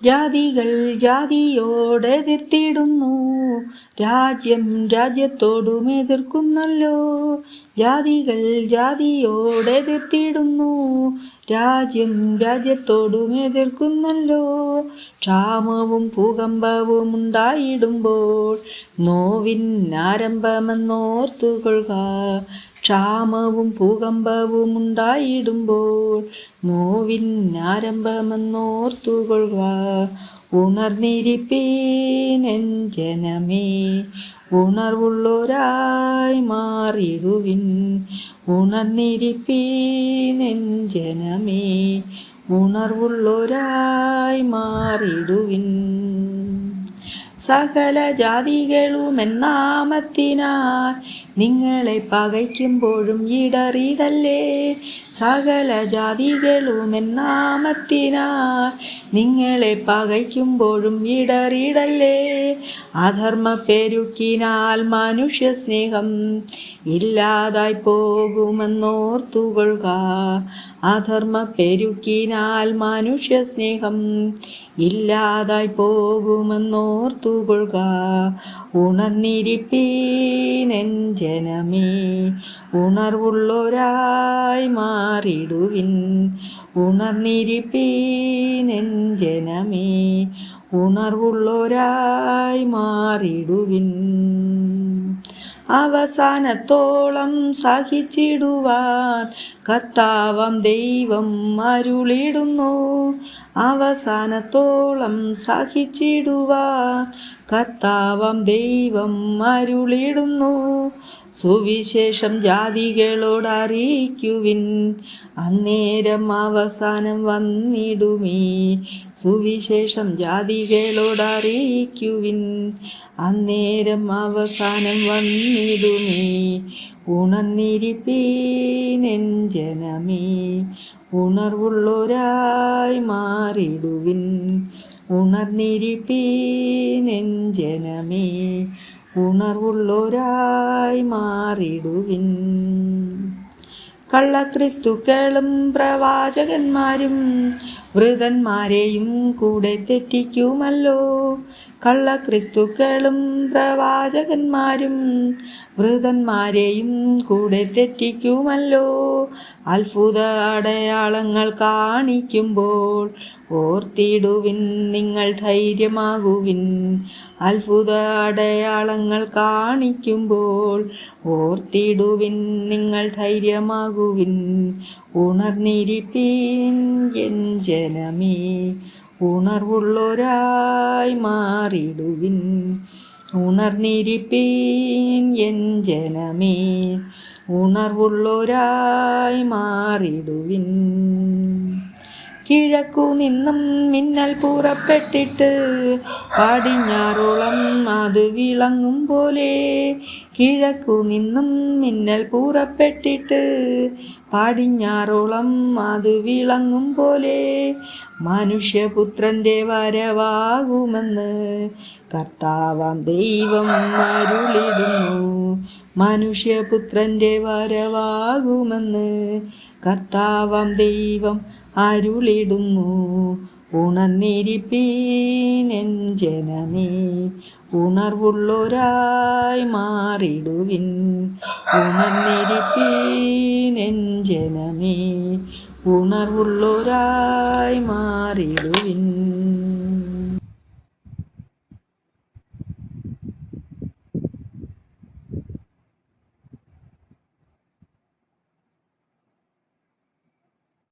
ജാതികൾ ജാതിയോടെതിർത്തിടുന്നു, രാജ്യം രാജ്യത്തോടും എതിർക്കുന്നല്ലോ. ജാതികൾ ജാതിയോടെതിർത്തിടുന്നു, രാജ്യം രാജ്യത്തോടും എതിർക്കുന്നല്ലോ. ക്ഷാമവും ഭൂകമ്പവും ഉണ്ടായിടുമ്പോൾ നോവിൻ ആരംഭമെന്നോർത്തുകൊള്ളുക. ക്ഷാമവും ഭൂകമ്പവും ഉണ്ടായിടുമ്പോൾ നോവിൻ ആരംഭമെന്നോർത്തുകൊള്ളുക. ഉണർന്നിരിപ്പീൻ എൻ ജനമേ, ഉണർവുള്ളോരായി മാറിടുവിൻ. ഉണർന്നിരിപ്പീൻ എൻ ജനമേ, ഉണർവുള്ളോരായി മാറിടുവിൻ. സകല ജാതികളും എന്നാമത്തിനാൽ നിങ്ങളെ പകയ്ക്കുമ്പോഴും ഇടറിടല്ലേ. സകല ജാതികളും എന്നാമത്തിനാൽ നിങ്ങളെ പകയ്ക്കുമ്പോഴും ഇടറിടല്ലേ. അധർമ്മ പെരുക്കിനാൽ മനുഷ്യ സ്നേഹം ഇല്ലാതായി പോകുമെന്നോർത്തുകൊള്ളുക. അധർമ്മ പെരുക്കിനാൽ മനുഷ്യ സ്നേഹം ഇല്ലാതായി പോകുമെന്നോർത്തുകൊള്ളുക. ഉണർന്നിരിപ്പീൻ എൻ ജനമേ, ഉണർവുള്ളോരായി മാറിടുവിൻ. ഉണർന്നിരിപ്പീൻ എൻ ജനമേ, ഉണർവുള്ളോരായി മാറിടുവിൻ. അവസാനത്തോളം സഹിച്ചിടുവാൻ കർത്താവാം ദൈവം അരുളിടുന്നു. അവസാനത്തോളം സഹിച്ചിടുവാൻ കർത്താവാം ദൈവം അരുളിടുന്നു. സുവിശേഷം ജാതികളോട് അറിയിക്കുവിൻ, അന്നേരം അവസാനം വന്നിടുമേ. സുവിശേഷം ജാതികളോട് അറിയിക്കുവിൻ, അന്നേരം അവസാനം വന്നിടുമേ. ഉണർന്നിരിപ്പീൻ എൻ ജനമേ, ഉണർവുള്ളോരായി മാറിടുവിൻ. ഉണർന്നിരിപ്പീൻ എൻ ജനമേ, ഉണർവുള്ളോരായി മാറിടുവിൻ. കള്ളക്രിസ്തുക്കളും പ്രവാചകന്മാരും വൃതന്മാരെയും കൂടെ തെറ്റിക്കുമല്ലോ. കള്ളക്രിസ്തുക്കളും പ്രവാചകന്മാരും വൃതന്മാരെയും കൂടെ തെറ്റിക്കുമല്ലോ. അത്ഭുത അടയാളങ്ങൾ കാണിക്കുമ്പോൾ ഓർത്തിടുവിൻ, നിങ്ങൾ ധൈര്യമാകുവിൻ. അത്ഭുത അടയാളങ്ങൾ കാണിക്കുമ്പോൾ ഓർത്തിടുവിൻ, നിങ്ങൾ ധൈര്യമാകുവിൻ. ഉണർന്നിരിപ്പീൻ എൻ ജനമേ, ഉണർവുള്ളോരായി മാറിടുവിൻ. ഉണർന്നിരിപ്പീൻ എൻ ജനമേ, ഉണർവുള്ളോരായി മാറിടുവിൻ. കിഴക്കു നിന്നും മിന്നൽ പുറപ്പെട്ടിട്ട് പടിഞ്ഞാറോളം അത് വിളങ്ങും പോലെ. കിഴക്കു നിന്നും മിന്നൽ പുറപ്പെട്ടിട്ട് പടിഞ്ഞാറോളം അത് വിളങ്ങും പോലെ. മനുഷ്യപുത്രൻ്റെ വരവാകുമെന്ന് കർത്താവാം ദൈവം അരുളിടുന്നു. മനുഷ്യപുത്രൻ്റെ വരവാകുമെന്ന് കർത്താവാം ദൈവം അരുളിടുന്നു. ഉണർന്നിരിപ്പീൻ എൻ ജനമേ, ഉണർവുള്ളോരായി മാറിടുവിൻ. ഉണർന്നിരിപ്പീൻ എൻ ജനമേ, ഉണർവുള്ളോരായി മാറിടുവിൻ.